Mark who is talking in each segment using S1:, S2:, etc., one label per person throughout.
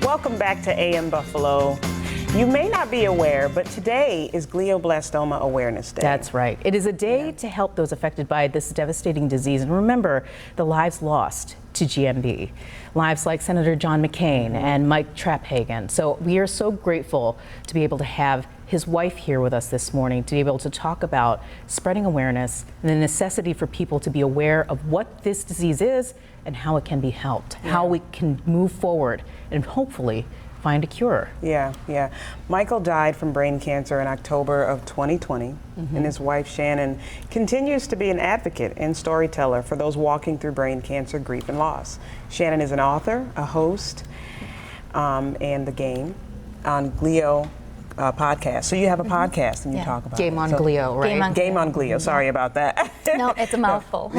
S1: Welcome back to AM Buffalo. You may not be aware, but today is Glioblastoma Awareness Day.
S2: That's right. It is a day to help those affected by this devastating disease and remember the lives lost to GMB. Lives like Senator John McCain and Mike Traphagen. So we are so grateful to be able to have his wife here with us this morning to be able to talk about spreading awareness and the necessity for people to be aware of what this disease is and how it can be helped, how we can move forward and hopefully find a cure.
S1: Yeah. Michael died from brain cancer in October of 2020, and his wife Shannon continues to be an advocate and storyteller for those walking through brain cancer, grief, and loss. Shannon is an author, a host, and the Game on Glio podcast. So you have a podcast and you talk about
S2: Game on Glio, right?
S1: Game on Glio. Sorry about that.
S3: No, it's a mouthful.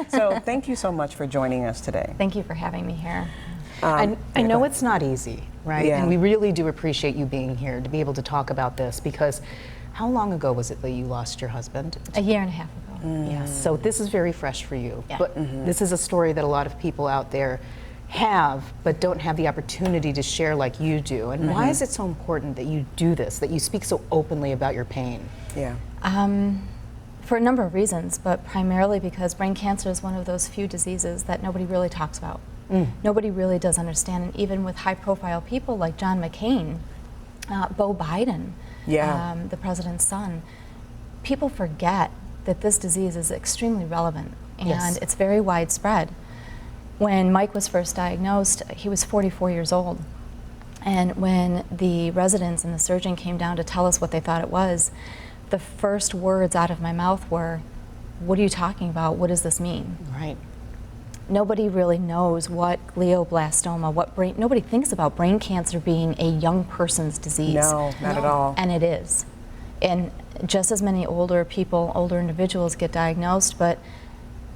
S1: So thank you so much for joining us today.
S3: Thank you for having me here.
S2: I know it's not easy, right?
S1: Yeah.
S2: And we really do appreciate you being here to be able to talk about this because how long ago was it that you lost your husband?
S3: A year and a half ago.
S2: Yes, so this is very fresh for you.
S3: Yeah.
S2: But this is a story that a lot of people out there have, but don't have the opportunity to share like you do. And why is it so important that you do this, that you speak so openly about your pain?
S1: Yeah.
S3: For a number of reasons, but primarily because brain cancer is one of those few diseases that nobody really talks about. Nobody really does understand, and even with high-profile people like John McCain, Beau Biden, the president's son, people forget that this disease is extremely relevant and it's very widespread. When Mike was first diagnosed, he was 44 years old, and when the residents and the surgeon came down to tell us what they thought it was, the first words out of my mouth were, "What are you talking about? What does this mean?"
S2: Right.
S3: Nobody really knows what glioblastoma, nobody thinks about brain cancer being a young person's disease.
S1: No, not at all.
S3: And it is. And just as many older individuals get diagnosed, but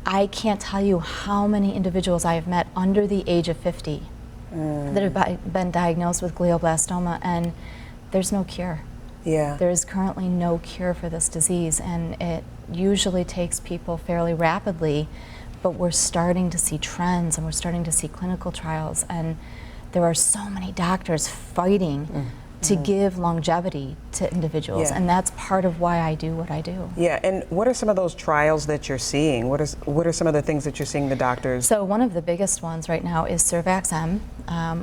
S3: I can't tell you how many individuals I have met under the age of 50 that have been diagnosed with glioblastoma, and there's no cure.
S1: Yeah.
S3: There is currently no cure for this disease, and it usually takes people fairly rapidly. But we're starting to see trends and we're starting to see clinical trials, and there are so many doctors fighting to give longevity to individuals, and that's part of why I do what I do.
S1: Yeah, and what are some of those trials that you're seeing? What are some of the things that you're seeing the doctors?
S3: So one of the biggest ones right now is Cervax-M,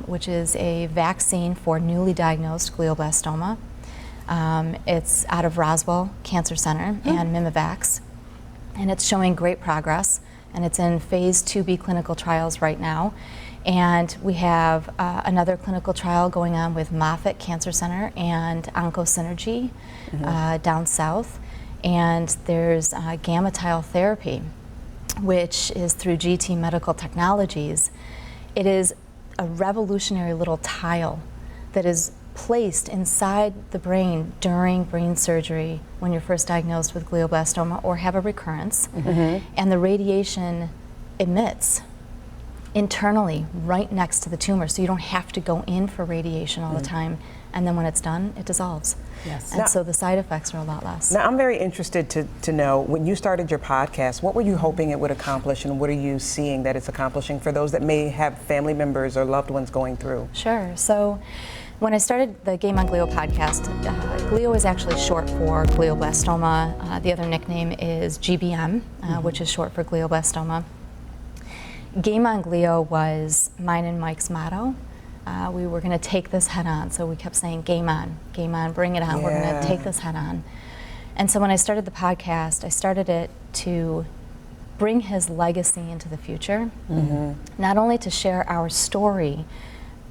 S3: which is a vaccine for newly diagnosed glioblastoma. It's out of Roswell Cancer Center and Mimivax, and it's showing great progress. And it's in phase 2B clinical trials right now. And we have another clinical trial going on with Moffitt Cancer Center and OncoSynergy down south. And there's gamma-tile therapy, which is through GT Medical Technologies. It is a revolutionary little tile that is placed inside the brain during brain surgery when you're first diagnosed with glioblastoma or have a recurrence, and the radiation emits internally right next to the tumor, so you don't have to go in for radiation all the time, and then when it's done, it dissolves.
S2: Yes.
S3: And so the side effects are a lot less.
S1: Now, I'm very interested to know, when you started your podcast, what were you hoping it would accomplish, and what are you seeing that it's accomplishing for those that may have family members or loved ones going through?
S3: Sure. So when I started the Game on Glio podcast, Glio is actually short for glioblastoma. The other nickname is GBM, which is short for glioblastoma. Game on Glio was mine and Mike's motto. We were going to take this head on, so we kept saying, game on, bring it on, we're going to take this head on. And so when I started the podcast, I started it to bring his legacy into the future, not only to share our story,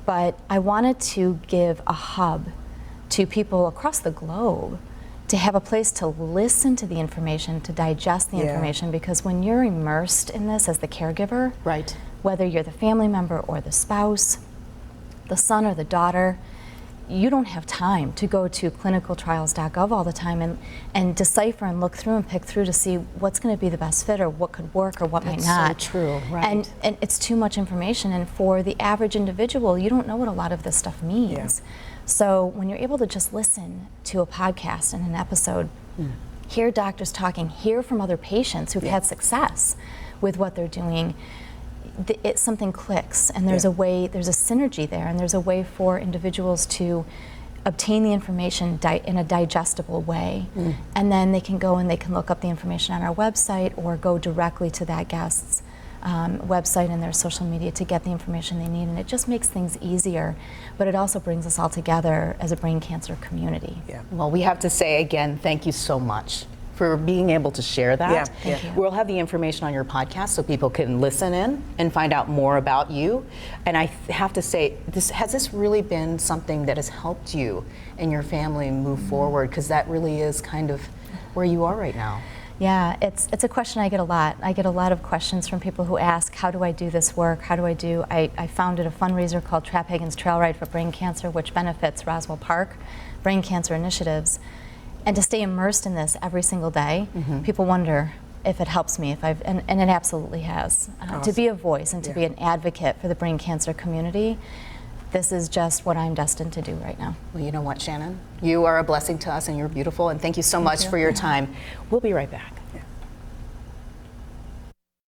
S3: but I wanted to give a hub to people across the globe to have a place to listen to the information, to digest the information, because when you're immersed in this as the caregiver, whether you're the family member or the spouse, the son or the daughter, you don't have time to go to clinicaltrials.gov all the time and decipher and look through and pick through to see what's going to be the best fit or what could work or what might not.
S2: That's so true, right.
S3: And it's too much information, and for the average individual, you don't know what a lot of this stuff means. So when you're able to just listen to a podcast and an episode, hear doctors talking, hear from other patients who've had success with what they're doing, something clicks, and there's a way, there's a synergy there, and there's a way for individuals to obtain the information in a digestible way, and then they can go and they can look up the information on our website or go directly to that guest's website and their social media to get the information they need, and it just makes things easier, but it also brings us all together as a brain cancer community.
S1: Yeah.
S2: Well, we have to say again, thank you so much for being able to share that.
S1: Yeah.
S3: Thank you.
S2: We'll have the information on your podcast so people can listen in and find out more about you. And I have to say, has this really been something that has helped you and your family move forward? Because that really is kind of where you are right now.
S3: Yeah, it's a question I get a lot. I get a lot of questions from people who ask, how do I do this work? How do I do? I founded a fundraiser called Trap-Hagen's Trail Ride for Brain Cancer, which benefits Roswell Park brain cancer initiatives. And to stay immersed in this every single day, people wonder if it helps me, and it absolutely has.
S1: Awesome.
S3: To be a voice and to be an advocate for the brain cancer community, this is just what I'm destined to do right now.
S2: Well, you know what, Shannon? You are a blessing to us and you're beautiful, and thank you so much for your time. We'll be right back.